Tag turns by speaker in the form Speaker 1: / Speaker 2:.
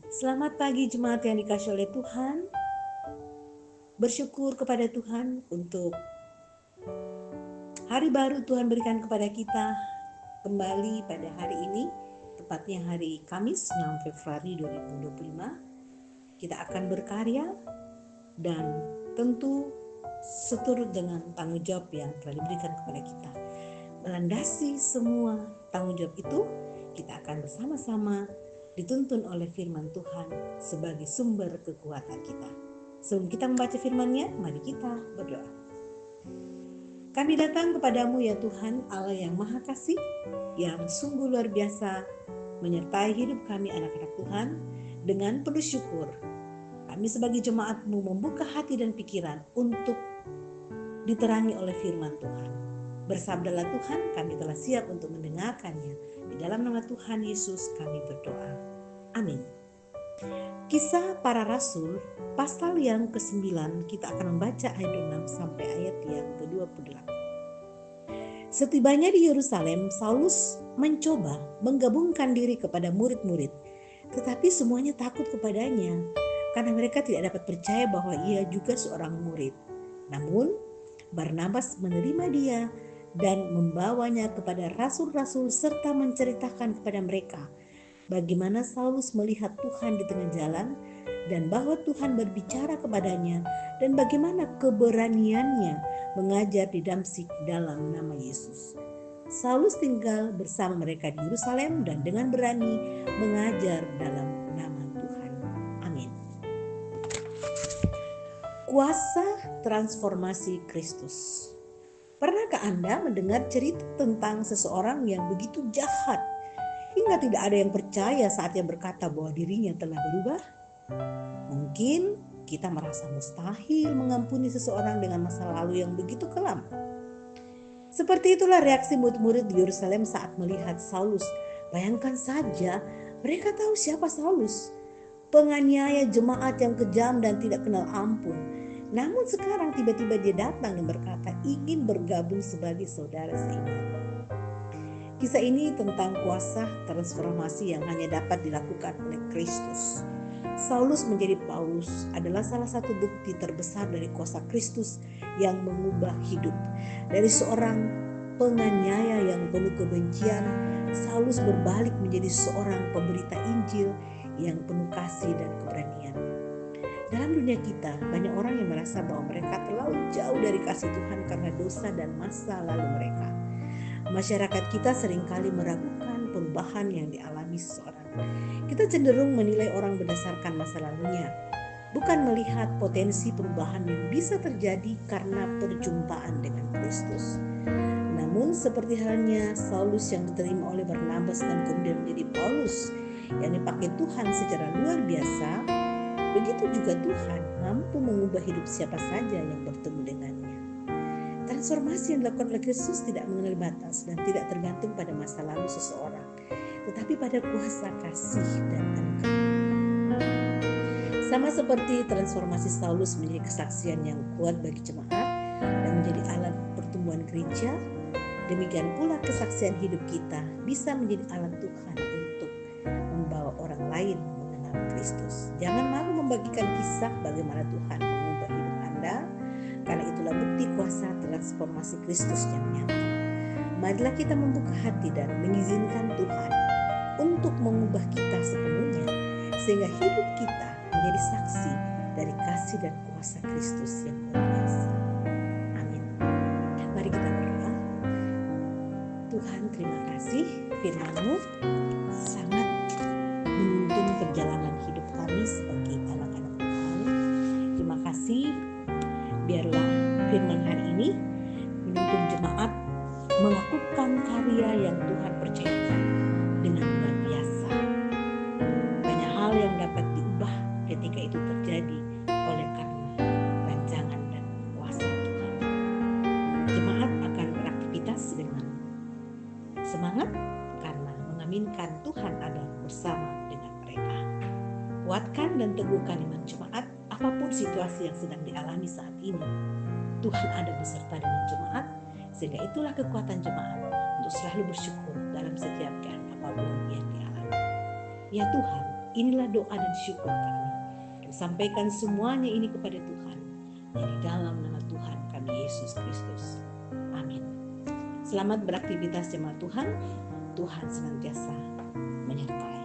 Speaker 1: Selamat pagi jemaat yang dikasihi oleh Tuhan. Bersyukur kepada Tuhan untuk hari baru Tuhan berikan kepada kita kembali pada hari ini, tepatnya hari Kamis 6 Februari 2025. Kita akan berkarya dan tentu seturut dengan tanggung jawab yang telah diberikan kepada kita. Melandasi semua tanggung jawab itu, kita akan bersama-sama dituntun oleh firman Tuhan sebagai sumber kekuatan kita. Sebelum kita membaca firman-Nya, mari kita berdoa. Kami datang kepadamu ya Tuhan, Allah yang Maha Kasih, yang sungguh luar biasa menyertai hidup kami anak-anak Tuhan dengan penuh syukur. Kami sebagai jemaat-Mu membuka hati dan pikiran untuk diterangi oleh firman Tuhan. Bersabdalah Tuhan, kami telah siap untuk mendengarkannya. Di dalam nama Tuhan Yesus kami berdoa. Amin. Kisah para Rasul, pasal yang ke-9, kita akan membaca ayat 6 sampai ayat yang ke-28. Setibanya di Yerusalem, Saulus mencoba menggabungkan diri kepada murid-murid, tetapi semuanya takut kepadanya, karena mereka tidak dapat percaya bahwa ia juga seorang murid. Namun, Barnabas menerima dia dan membawanya kepada rasul-rasul serta menceritakan kepada mereka bagaimana Saulus melihat Tuhan di tengah jalan dan bahwa Tuhan berbicara kepadanya dan bagaimana keberaniannya mengajar di Damsyik dalam nama Yesus. Saulus tinggal bersama mereka di Yerusalem dan dengan berani mengajar dalam nama Tuhan. Amin. Kuasa transformasi Kristus. Pernahkah Anda mendengar cerita tentang seseorang yang begitu jahat hingga tidak ada yang percaya saat ia berkata bahwa dirinya telah berubah? Mungkin kita merasa mustahil mengampuni seseorang dengan masa lalu yang begitu kelam. Seperti itulah reaksi murid-murid di Yerusalem saat melihat Saulus. Bayangkan saja, mereka tahu siapa Saulus, penganiaya jemaat yang kejam dan tidak kenal ampun. Namun sekarang tiba-tiba dia datang dan berkata ingin bergabung sebagai saudara seiman. Kisah ini tentang kuasa transformasi yang hanya dapat dilakukan oleh Kristus. Saulus menjadi Paulus adalah salah satu bukti terbesar dari kuasa Kristus yang mengubah hidup. Dari seorang penganiaya yang penuh kebencian, Saulus berbalik menjadi seorang pemberita Injil yang penuh kasih dan keberanian. Dalam dunia kita, banyak orang yang merasa bahwa mereka terlalu jauh dari kasih Tuhan karena dosa dan masa lalu mereka. Masyarakat kita seringkali meragukan perubahan yang dialami seseorang. Kita cenderung menilai orang berdasarkan masa lalunya, bukan melihat potensi perubahan yang bisa terjadi karena perjumpaan dengan Kristus. Namun seperti halnya Saulus yang diterima oleh Barnabas dan kemudian menjadi Paulus yang dipakai Tuhan secara luar biasa, begitu juga Tuhan mampu mengubah hidup siapa saja yang bertemu dengannya. Transformasi yang dilakukan oleh Kristus tidak mengenal batas dan tidak tergantung pada masa lalu seseorang, tetapi pada kuasa kasih dan anugerah. Sama seperti transformasi Saulus menjadi kesaksian yang kuat bagi jemaat dan menjadi alat pertumbuhan gereja, demikian pula kesaksian hidup kita bisa menjadi alat Tuhan untuk membawa orang lain mengenal Kristus. Jangan malu membagikan kisah bagaimana Tuhan mengubah hidup Anda, karena itulah bukti kuasa transformasi Kristus yang nyata. Marilah kita membuka hati dan mengizinkan Tuhan untuk mengubah kita sepenuhnya, sehingga hidup kita menjadi saksi dari kasih dan kuasa Kristus yang luar biasa. Amin. Mari kita berdoa. Tuhan, terima kasih firman-Mu sangat menuntun perjalanan hidup kami sebagai anak-anak Tuhan. Terima kasih. Biarlah firman hari ini menuntun jemaat melakukan karya yang Tuhan percayakan dengan luar biasa. Banyak hal yang dapat diubah ketika itu terjadi oleh karena rancangan dan kuasa Tuhan. Jemaat akan beraktivitas dengan semangat karena mengaminkan Tuhan ada bersama dengan mereka. Kuatkan dan teguhkan iman jemaat apapun situasi yang sedang dialami saat ini. Tuhan ada beserta dengan jemaat, sehingga itulah kekuatan jemaat untuk selalu bersyukur dalam setiap keadaan apapun yang dialami. Ya Tuhan, Inilah doa dan syukur kami. Kami sampaikan semuanya ini kepada Tuhan. Di dalam nama Tuhan kami Yesus Kristus. Amin. Selamat beraktivitas jemaat Tuhan. Tuhan senantiasa menyertai.